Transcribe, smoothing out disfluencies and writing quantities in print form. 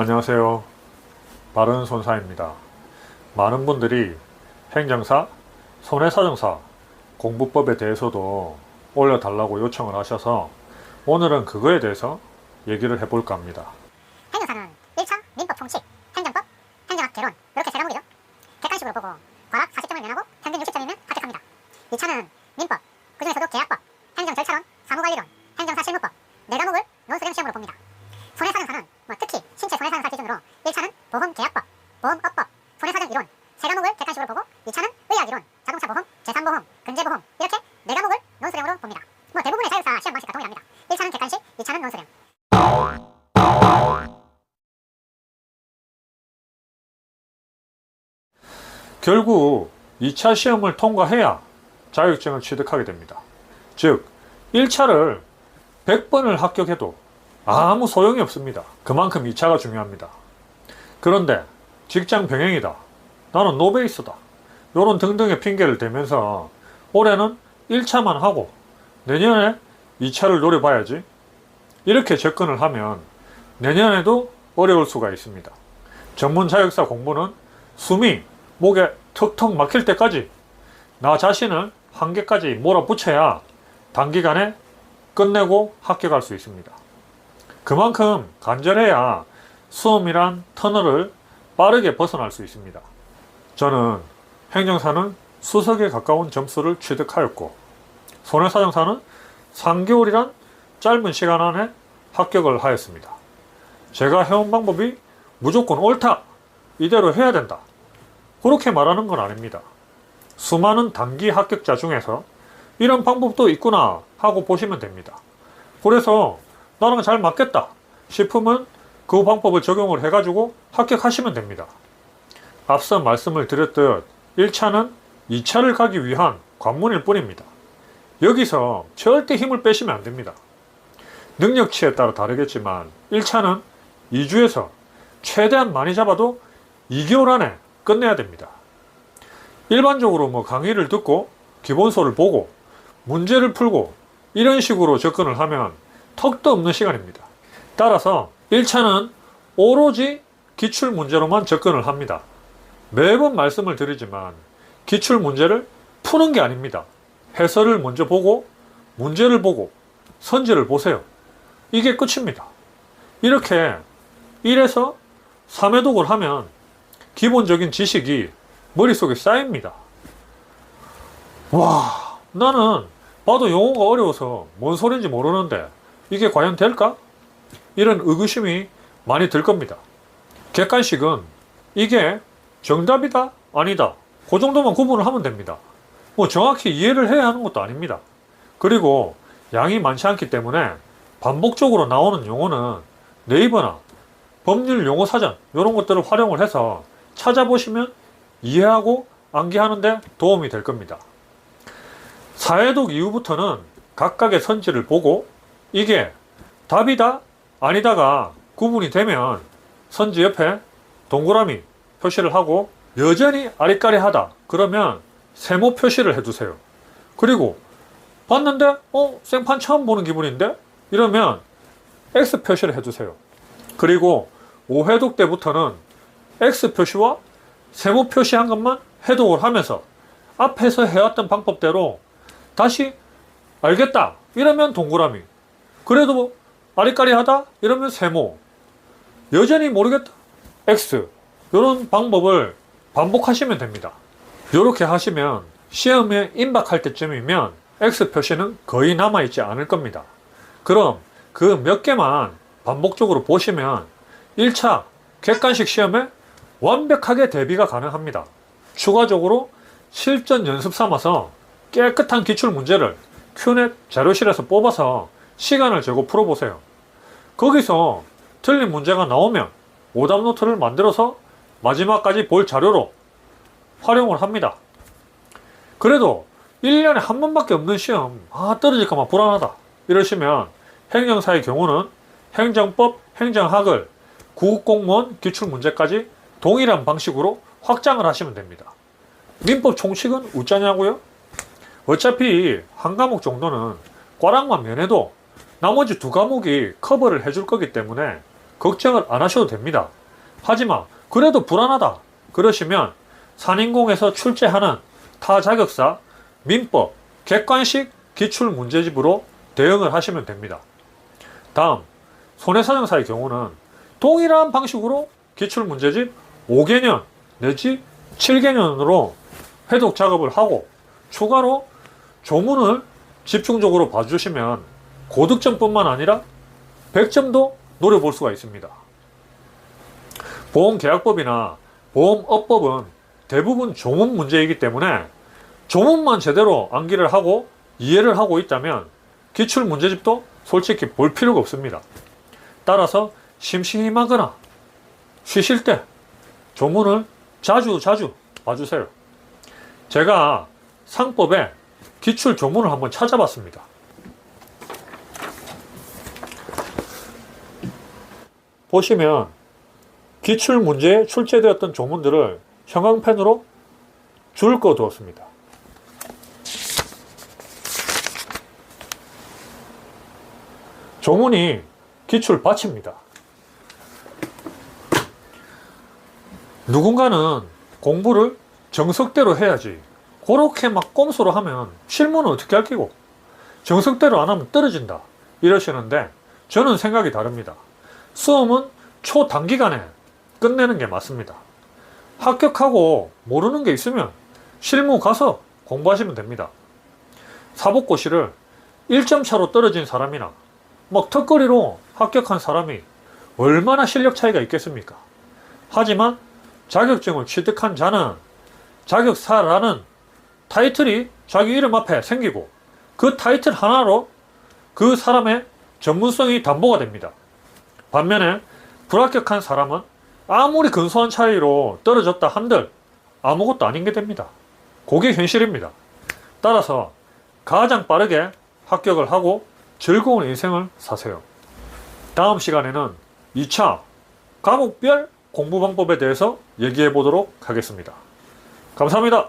안녕하세요. 바른손사입니다. 많은 분들이 행정사, 손해사정사 공부법에 대해서도 올려달라고 요청을 하셔서 오늘은 그거에 대해서 얘기를 해볼까 합니다. 행정사는 1차 민법 총칙, 행정법, 행정학 개론 이렇게 세 과목이죠. 객관식으로 보고 과락 40점을 면하고 평균 60점이면 합격합니다. 2차는 민법, 그 중에서도 계약법, 행정절차론, 사무관리론, 행정사 실무법 네 과목을 논술형 시험으로 봅니다. 손해사정사는 특히 신체 손해사정사 기준으로 1차는 보험계약법, 보험업법, 손해사정이론 세 과목을 객관식으로 보고 2차는 의학이론, 자동차보험, 재산보험, 근제보험 이렇게 네 과목을 논술형으로 봅니다. 대부분의 자격사 시험 방식과 동일합니다. 1차는 객관식, 2차는 논술형. 결국 2차 시험을 통과해야 자격증을 취득하게 됩니다. 즉 1차를 100번을 합격해도 아무 소용이 없습니다. 그만큼 2차가 중요합니다. 그런데 직장 병행이다, 나는 노베이스다, 요런 등등의 핑계를 대면서 올해는 1차만 하고 내년에 2차를 노려봐야지 이렇게 접근을 하면 내년에도 어려울 수가 있습니다. 전문 자격사 공부는 숨이 목에 턱턱 막힐 때까지 나 자신을 한계까지 몰아붙여야 단기간에 끝내고 합격할 수 있습니다. 그만큼 간절해야 수험이란 터널을 빠르게 벗어날 수 있습니다. 저는 행정사는 수석에 가까운 점수를 취득하였고 손해사정사는 3개월이란 짧은 시간 안에 합격을 하였습니다. 제가 해온 방법이 무조건 옳다, 이대로 해야 된다, 그렇게 말하는 건 아닙니다. 수많은 단기 합격자 중에서 이런 방법도 있구나 하고 보시면 됩니다. 그래서 나랑 잘 맞겠다 싶으면 그 방법을 적용을 해가지고 합격하시면 됩니다. 앞서 말씀을 드렸듯 1차는 2차를 가기 위한 관문일 뿐입니다. 여기서 절대 힘을 빼시면 안 됩니다. 능력치에 따라 다르겠지만 1차는 2주에서 최대한 많이 잡아도 2개월 안에 끝내야 됩니다. 일반적으로 강의를 듣고 기본서를 보고 문제를 풀고 이런 식으로 접근을 하면 턱도 없는 시간입니다. 따라서 1차는 오로지 기출문제로만 접근을 합니다. 매번 말씀을 드리지만 기출문제를 푸는 게 아닙니다. 해설을 먼저 보고 문제를 보고 선지를 보세요. 이게 끝입니다. 이렇게 1에서 3회독을 하면 기본적인 지식이 머릿속에 쌓입니다. 와, 나는 봐도 영어가 어려워서 뭔 소린지 모르는데 이게 과연 될까? 이런 의구심이 많이 들 겁니다. 객관식은 이게 정답이다 아니다 그 정도만 구분을 하면 됩니다. 정확히 이해를 해야 하는 것도 아닙니다. 그리고 양이 많지 않기 때문에 반복적으로 나오는 용어는 네이버나 법률 용어 사전 이런 것들을 활용을 해서 찾아보시면 이해하고 암기하는 데 도움이 될 겁니다. 4회독 이후부터는 각각의 선지를 보고 이게 답이다 아니다가 구분이 되면 선지 옆에 동그라미 표시를 하고 여전히 아리까리하다 그러면 세모 표시를 해두세요. 그리고 봤는데 생판 처음 보는 기분인데 이러면 X 표시를 해두세요. 그리고 5회독 때부터는 X 표시와 세모 표시한 것만 해독을 하면서 앞에서 해왔던 방법대로 다시 알겠다 이러면 동그라미, 그래도 아리까리하다 이러면 세모, 여전히 모르겠다 X, 이런 방법을 반복하시면 됩니다. 이렇게 하시면 시험에 임박할 때쯤이면 X 표시는 거의 남아있지 않을 겁니다. 그럼 그 몇 개만 반복적으로 보시면 1차 객관식 시험에 완벽하게 대비가 가능합니다. 추가적으로 실전 연습 삼아서 깨끗한 기출 문제를 큐넷 자료실에서 뽑아서 시간을 재고 풀어보세요. 거기서 틀린 문제가 나오면 오답 노트를 만들어서 마지막까지 볼 자료로 활용을 합니다. 그래도 1년에 한 번밖에 없는 시험 떨어질까봐 불안하다 이러시면 행정사의 경우는 행정법, 행정학을 구급공무원 기출문제까지 동일한 방식으로 확장을 하시면 됩니다. 민법 총칙은 웃자냐고요? 어차피 한 과목 정도는 꽈락만 면해도 나머지 두 과목이 커버를 해줄 거기 때문에 걱정을 안 하셔도 됩니다. 하지만 그래도 불안하다 그러시면 산인공에서 출제하는 타자격사, 민법, 객관식 기출문제집으로 대응을 하시면 됩니다. 다음, 손해사정사의 경우는 동일한 방식으로 기출문제집 5개년 내지 7개년으로 회독 작업을 하고 추가로 조문을 집중적으로 봐주시면 고득점뿐만 아니라 100점도 노려볼 수가 있습니다. 보험계약법이나 보험업법은 대부분 조문 문제이기 때문에 조문만 제대로 암기를 하고 이해를 하고 있다면 기출 문제집도 솔직히 볼 필요가 없습니다. 따라서 심심하거나 쉬실 때 조문을 자주 봐주세요. 제가 상법에 기출 조문을 한번 찾아봤습니다. 보시면 기출 문제에 출제되었던 조문들을 형광펜으로 줄 거 두었습니다. 조문이 기출 받칩니다. 누군가는 공부를 정석대로 해야지 그렇게 막 꼼수로 하면 실무는 어떻게 할 끼고 정석대로 안 하면 떨어진다 이러시는데 저는 생각이 다릅니다. 수험은 초단기간에 끝내는 게 맞습니다. 합격하고 모르는 게 있으면 실무 가서 공부하시면 됩니다. 사법고시를 1점 차로 떨어진 사람이나 막 턱걸이로 합격한 사람이 얼마나 실력 차이가 있겠습니까? 하지만 자격증을 취득한 자는 자격사라는 타이틀이 자기 이름 앞에 생기고 그 타이틀 하나로 그 사람의 전문성이 담보가 됩니다. 반면에 불합격한 사람은 아무리 근소한 차이로 떨어졌다 한들 아무것도 아닌 게 됩니다. 그게 현실입니다. 따라서 가장 빠르게 합격을 하고 즐거운 인생을 사세요. 다음 시간에는 2차 과목별 공부 방법에 대해서 얘기해 보도록 하겠습니다. 감사합니다.